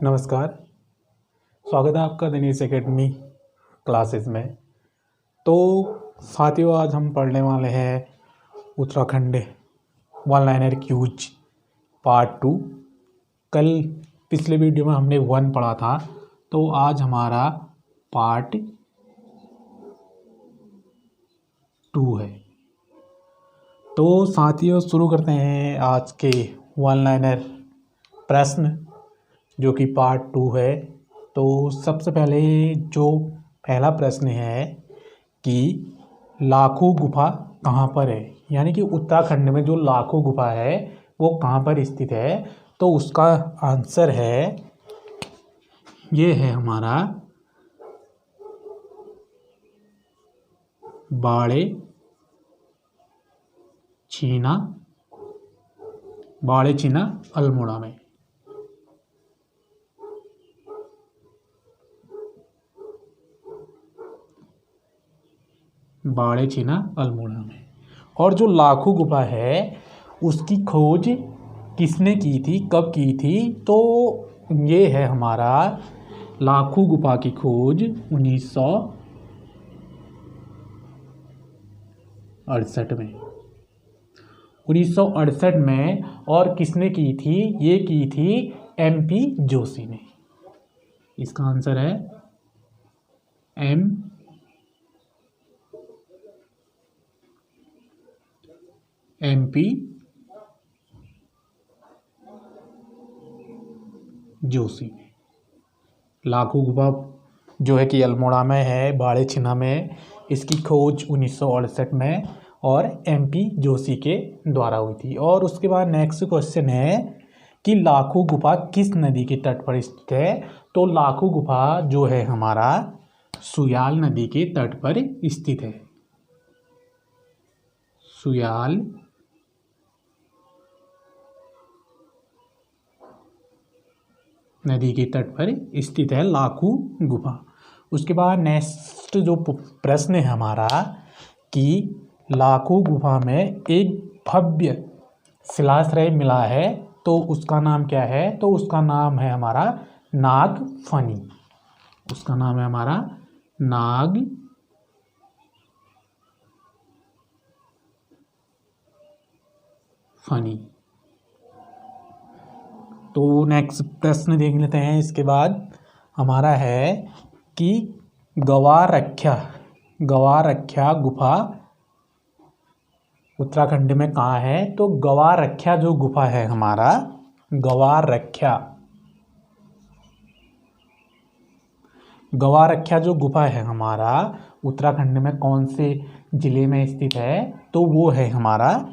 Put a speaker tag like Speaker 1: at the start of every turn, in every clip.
Speaker 1: नमस्कार। स्वागत है आपका दिनेश एकेडमी क्लासेस में। तो साथियों, आज हम पढ़ने वाले हैं Uttarakhand one liner Qs part 2। कल पिछले वीडियो में हमने 1 पढ़ा था, तो आज हमारा पार्ट 2 है। तो साथियों, शुरू करते हैं आज के वन लाइनर प्रश्न जो कि पार्ट 2 है। तो सबसे पहले जो पहला प्रश्न है कि लाखों गुफा कहाँ पर है, यानी कि उत्तराखंड में जो लाखों गुफा है वो कहाँ पर स्थित है। तो उसका आंसर है, ये है हमारा बाड़े छीना अल्मोड़ा में। बाड़े छीना अल्मोड़ा में। और जो लाखों गुफा है उसकी खोज किसने की थी, कब की थी? तो ये है हमारा लाखों गुफा की खोज 1968 में। और किसने की थी? ये की थी MP जोशी ने। इसका आंसर है MP जोशी ने। लाखों गुफा जो है कि अल्मोड़ा में है, बाड़े छीना में। इसकी खोज 1968 में और MP जोशी के द्वारा हुई थी। और उसके बाद नेक्स्ट क्वेश्चन है कि लाखों गुफा किस नदी के तट पर स्थित है। तो लाखों गुफा जो है हमारा सुयाल नदी के तट पर स्थित है। सुयाल नदी के तट पर स्थित है लाखों गुफा। उसके बाद नेक्स्ट जो प्रश्न है हमारा कि लाखों गुफा में एक भव्य शिलाश्रय मिला है, तो उसका नाम क्या है? तो उसका नाम है हमारा नागफनी। उसका नाम है हमारा नागफनी। तो नेक्स्ट प्रश्न देख लेते हैं। इसके बाद हमारा है कि गवारक्षा गुफा उत्तराखंड में कहाँ है। तो गवारक्षा जो गुफा है हमारा, गवारक्षा जो गुफा है हमारा उत्तराखंड में कौन से जिले में स्थित है? तो वो है हमारा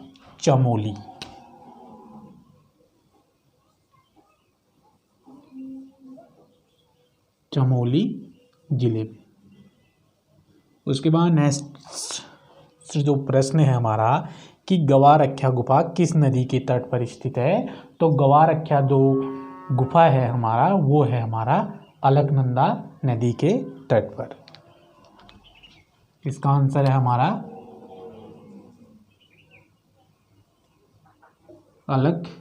Speaker 1: चमोली जिले में। उसके बाद नेक्स्ट जो प्रश्न है हमारा कि गवारक्षा गुफा किस नदी के तट पर स्थित है। तो गवारक्षा जो गुफा है हमारा वो है हमारा अलकनंदा नदी के तट पर। इसका आंसर है हमारा अलकनंदा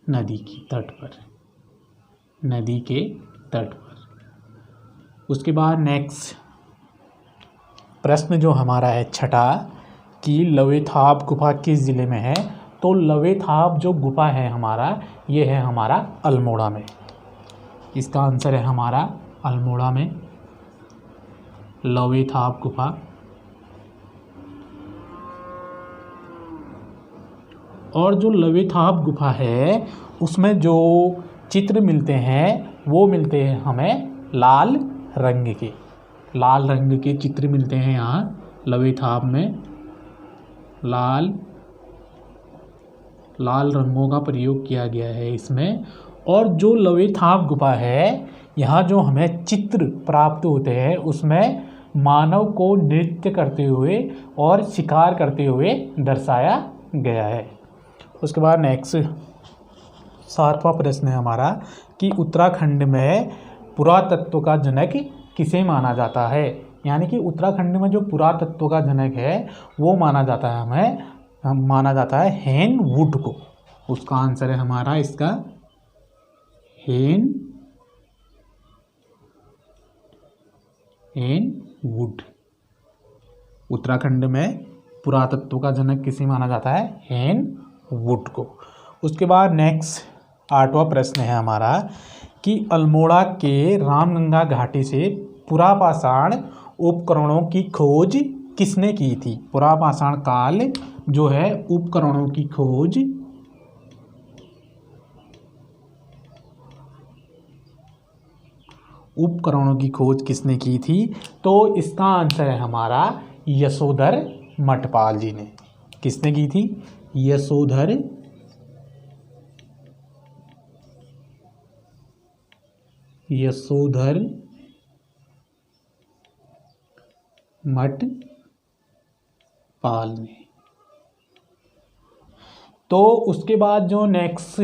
Speaker 1: नदी के तट पर। उसके बाद नेक्स्ट प्रश्न जो हमारा है छठा कि लवेथाप गुफा किस जिले में है। तो लवेथाप जो गुफा है हमारा ये है हमारा अल्मोड़ा में। इसका आंसर है हमारा अल्मोड़ा में लवेथाप गुफा। और जो लवेथाप गुफा है उसमें जो चित्र मिलते हैं वो मिलते हैं हमें लाल रंग के चित्र मिलते हैं यहाँ लवेथाप में। लाल रंगों का प्रयोग किया गया है इसमें। और जो लवेथाप गुफा है यहाँ जो हमें चित्र प्राप्त होते हैं उसमें मानव को नृत्य करते हुए और शिकार करते हुए दर्शाया गया है। उसके बाद नेक्स्ट 7वां प्रश्न है हमारा कि उत्तराखंड में पुरातत्व का जनक किसे माना जाता है। यानी कि उत्तराखंड में जो पुरातत्व का जनक है वो माना जाता है हेन वुड को। उसका आंसर है हमारा इसका हेन वुड। उत्तराखंड में पुरातत्व का जनक किसे माना जाता है? हेन वुड को। उसके बाद नेक्स्ट 8वां प्रश्न है हमारा कि अल्मोड़ा के रामगंगा घाटी से पुरापाषाण उपकरणों की खोज किसने की थी? पुरापाषाण काल जो है उपकरणों की खोज किसने की थी? तो इसका आंसर है हमारा यशोधर मठपाल जी ने। किसने की थी? यशोधर मठपाल ने। तो उसके बाद जो नेक्स्ट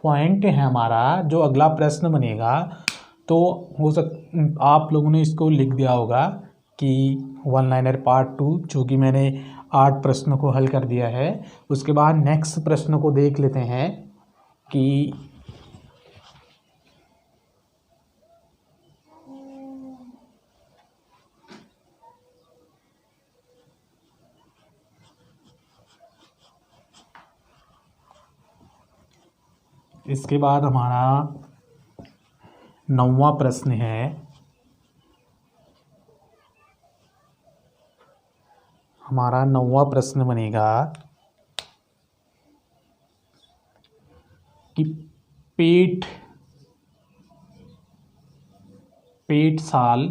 Speaker 1: पॉइंट है हमारा, जो अगला प्रश्न बनेगा, तो आप लोगों ने इसको लिख दिया होगा कि वन लाइनर पार्ट 2, चूँकि मैंने 8 प्रश्नों को हल कर दिया है। उसके बाद नेक्स्ट प्रश्न को देख लेते हैं कि इसके बाद हमारा 9वां प्रश्न है। हमारा 9वां प्रश्न बनेगा कि पेटसाल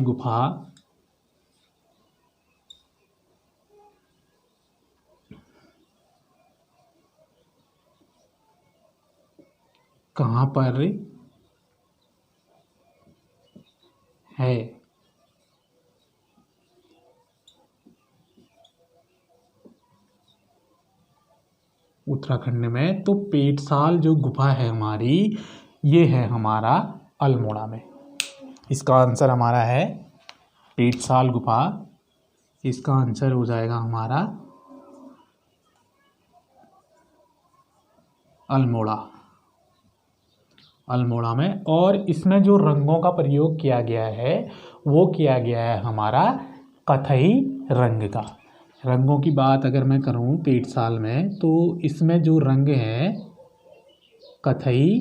Speaker 1: गुफा कहाँ पर है? उत्तराखंड में। तो पेटसाल जो गुफा है हमारी, ये है हमारा अल्मोड़ा में। इसका आंसर हमारा है पेटसाल गुफा। इसका आंसर हो जाएगा हमारा अल्मोड़ा में। और इसमें जो रंगों का प्रयोग किया गया है वो किया गया है हमारा कथई रंग का। रंगों की बात अगर मैं करूं पेटसाल में, तो इसमें जो रंग है कथई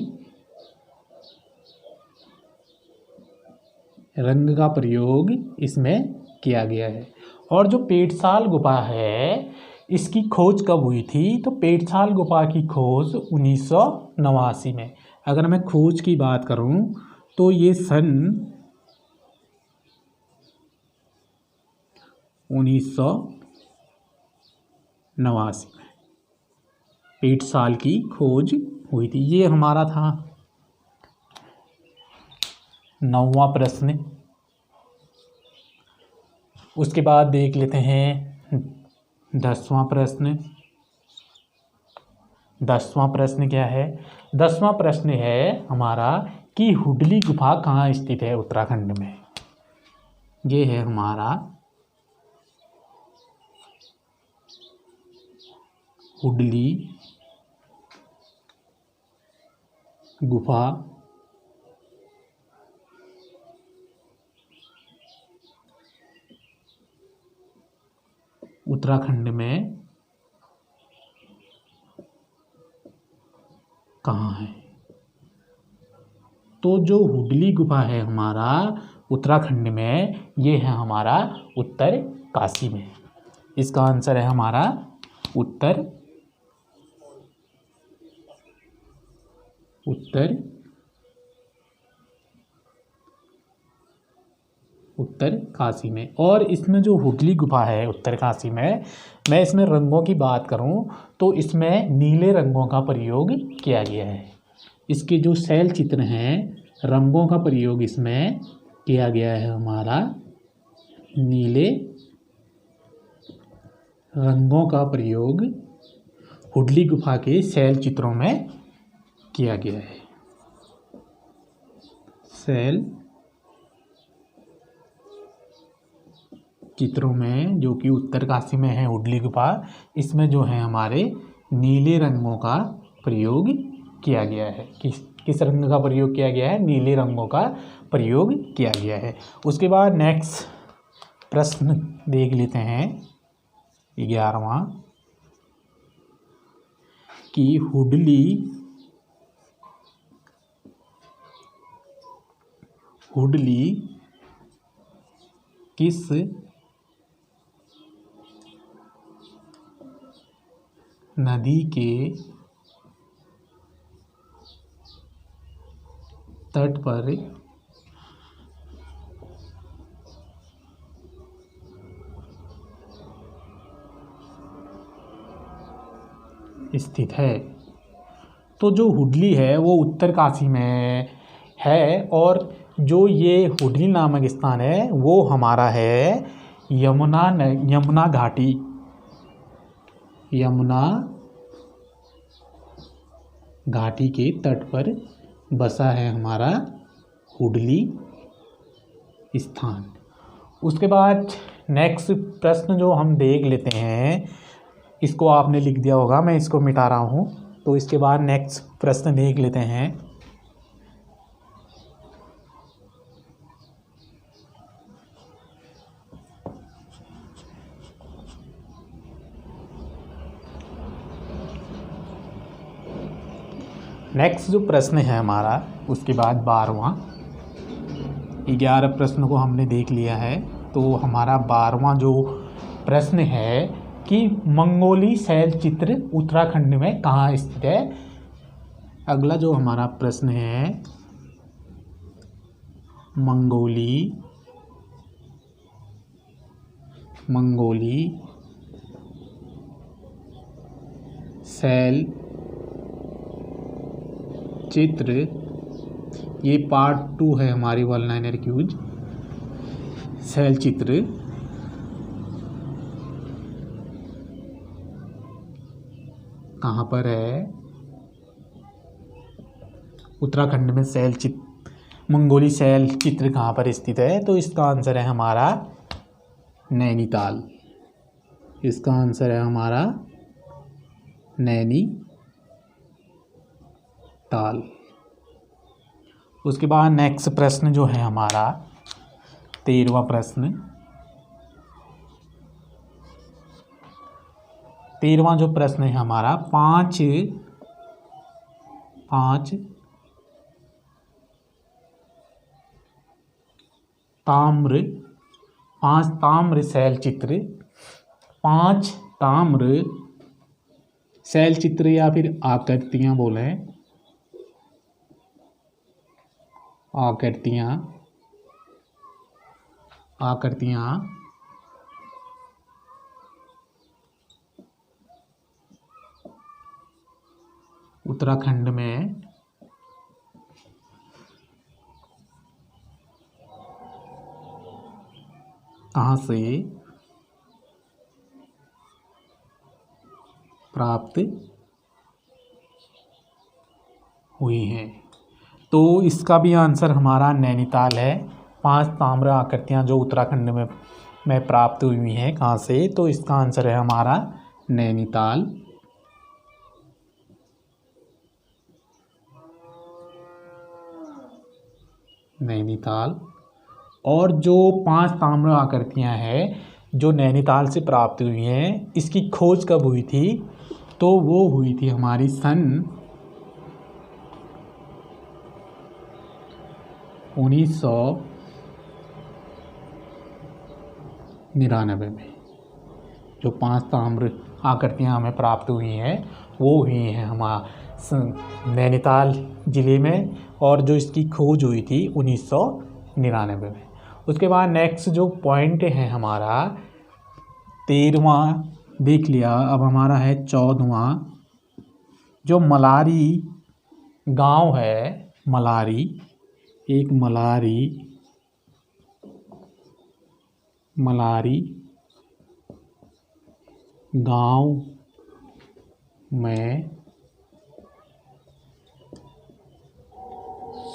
Speaker 1: रंग का प्रयोग इसमें किया गया है। और जो पेटसाल गुफा है, इसकी खोज कब हुई थी? तो पेटसाल गुफा की खोज 1989 में। अगर मैं खोज की बात करूं तो ये सन 1989 में पेटसाल की खोज हुई थी। ये हमारा था 9वां प्रश्न। उसके बाद देख लेते हैं 10वां प्रश्न। 10वां प्रश्न क्या है? 10वां प्रश्न है हमारा कि हुडली गुफा कहाँ स्थित है उत्तराखंड में? ये है हमारा हुडली गुफा उत्तराखंड में कहाँ है? तो जो हुडली गुफा है हमारा उत्तराखंड में, ये है हमारा उत्तर काशी में। इसका आंसर है हमारा उत्तर काशी में। और इसमें जो हुडली गुफा है उत्तर काशी में, मैं इसमें रंगों की बात करूं तो इसमें नीले रंगों का प्रयोग किया गया है। इसके जो शैल चित्र हैं, रंगों का प्रयोग इसमें किया गया है हमारा नीले रंगों का प्रयोग हुडली गुफा के शैल चित्रों में किया गया है। शैल चित्रों में जो कि उत्तरकाशी में है हुडली गुफा, इसमें जो है हमारे नीले रंगों का प्रयोग किया गया है। किस रंग का प्रयोग किया गया है? नीले रंगों का प्रयोग किया गया है। उसके बाद नेक्स्ट प्रश्न देख लेते हैं 11वां कि हुडली किस नदी के तट पर स्थित है? तो जो हुडली है वो उत्तरकाशी में है, और जो ये हुडली नामक स्थान है वो हमारा है यमुना घाटी, यमुना घाटी के तट पर बसा है हमारा हुडली स्थान। उसके बाद नेक्स्ट प्रश्न जो हम देख लेते हैं, इसको आपने लिख दिया होगा, मैं इसको मिटा रहा हूँ। तो इसके बाद नेक्स्ट प्रश्न देख लेते हैं। नेक्स्ट जो प्रश्न है हमारा, उसके बाद 12वां, 11 प्रश्न को हमने देख लिया है। तो हमारा 12वां जो प्रश्न है कि मंगोली शैल चित्र उत्तराखंड में कहाँ स्थित है? अगला जो हमारा प्रश्न है, मंगोली शैल चित्र, ये पार्ट 2 है हमारी वन लाइनर क्यूज। शैल चित्र कहाँ पर है? उत्तराखंड में मंगोली शैल चित्र कहाँ पर स्थित है? तो इसका आंसर है हमारा नैनीताल। इसका आंसर है हमारा नैनीताल। उसके बाद नेक्स्ट प्रश्न जो है हमारा 13वां प्रश्न, 13वां जो प्रश्न है हमारा, पांच ताम्र शैल चित्र, 5 ताम्र शैल चित्र या फिर आकृतियां बोलें, आकृतियां उत्तराखंड में कहाँ से प्राप्त हुई हैं? तो इसका भी आंसर हमारा नैनीताल है। 5 ताम्र आकृतियाँ जो उत्तराखंड में प्राप्त हुई हैं, कहाँ से? तो इसका आंसर है हमारा नैनीताल। और जो 5 ताम्र आकृतियाँ हैं जो नैनीताल से प्राप्त हुई हैं, इसकी खोज कब हुई थी? तो वो हुई थी हमारी सन 1999 में। जो 5 ताम्र आकृतियाँ हमें प्राप्त हुई हैं वो हुई हैं हमारा नैनीताल ज़िले में, और जो इसकी खोज हुई थी 1999 में। उसके बाद नेक्स्ट जो पॉइंट है हमारा 13वां देख लिया, अब हमारा है 14वां। जो मलारी गांव है, एक मलारी गांव में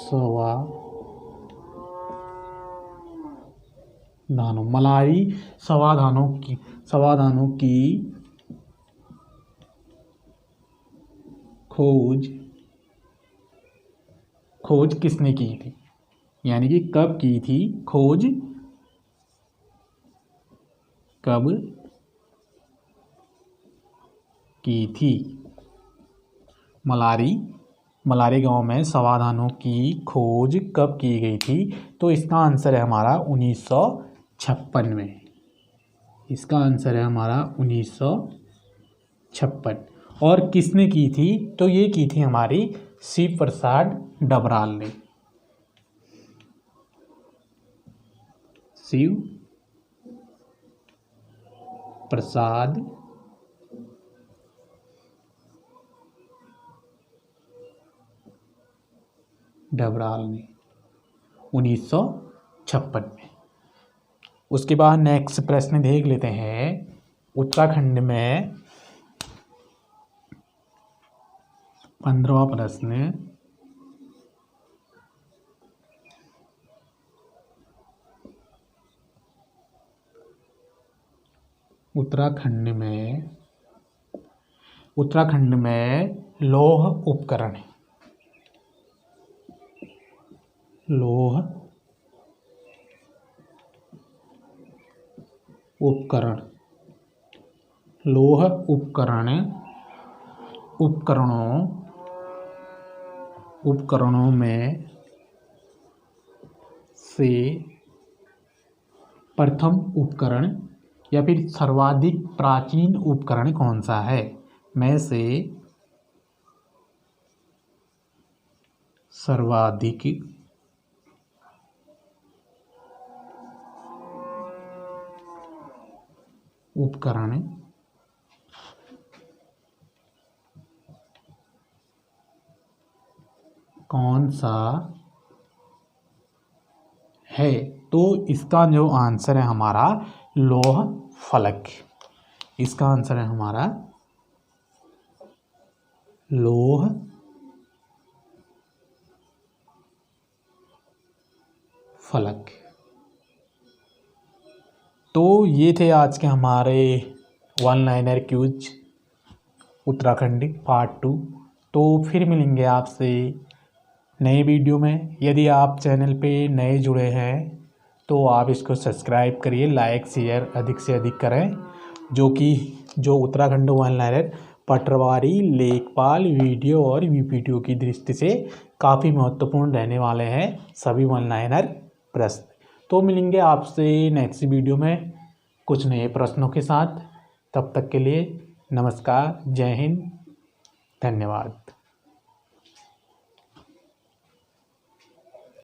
Speaker 1: 1.25 धानों, मलारी सवाधानों की खोज किसने की थी, यानी कि कब की थी खोज, कब की थी। मलारी गांव में समाधानों की खोज कब की गई थी, तो इसका आंसर है हमारा 1956 में। इसका आंसर है हमारा 1956। और किसने की थी, तो ये की थी हमारी शिव प्रसाद डबराल ने। शिव प्रसाद डबराल ने 1956 में। उसके बाद नेक्स्ट प्रश्न देख लेते हैं। उत्तराखंड में 15वां प्रश्न, उत्तराखंड में लौह उपकरण उपकरणों में से प्रथम उपकरण या फिर सर्वाधिक प्राचीन उपकरण कौन सा है, में से सर्वाधिक उपकरण कौन सा है, तो इसका जो आंसर है हमारा लौह फलक। इसका आंसर है हमारा लौह फलक। तो ये थे आज के हमारे one liner Qs Uttarakhand part 2। तो फिर मिलेंगे आपसे नए वीडियो में। यदि आप चैनल पे नए जुड़े हैं तो आप इसको सब्सक्राइब करिए, लाइक शेयर अधिक से अधिक करें, जो उत्तराखंड वन लाइनर पटवारी, लेखपाल, वीडियो और वीपीटीओ की दृष्टि से काफ़ी महत्वपूर्ण रहने वाले हैं सभी वन लाइनर प्रश्न। तो मिलेंगे आपसे नेक्स्ट वीडियो में कुछ नए प्रश्नों के साथ। तब तक के लिए नमस्कार, जय हिंद, धन्यवाद।